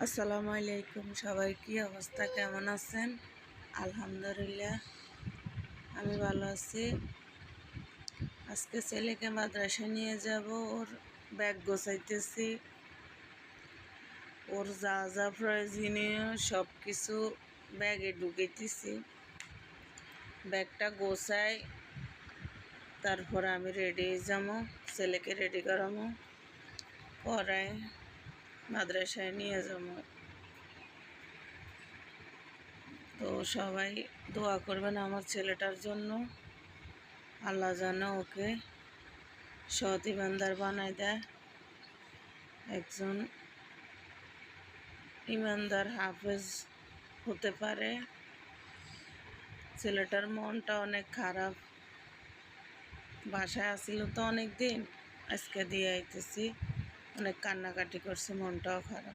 আসসালামু আলাইকুম। সবাই কি অবস্থা, কেমন আছেন? আলহামদুলিল্লাহ আমি ভালো আছি। আজকে ছেলেকে মাদ্রাসায় নিয়ে যাব, ওর ব্যাগ গোছাইতেছি। ওর যা যা প্রয়োজনীয় সব কিছু ব্যাগে ঢুকাইতেছি। ব্যাগটা গোছাই, তারপরে আমি রেডি হয়ে যাবো, ছেলেকে রেডি করাবো, পরে মাদ্রাসায় নিয়ে যাবো। তো সবাই দোয়া করবেন আমার ছেলেটার জন্য। আল্লাহ যেন ওকে সৎ ইমানদার বানায় দেয়, একজন ইমানদার হাফেজ হতে পারে। ছেলেটার মনটা অনেক খারাপ, বাসায় আসিল তো অনেক দিন, আজকে দিয়ে আইতেছি। অনেক কান্নাকাটি করছে, মনটাও খারাপ।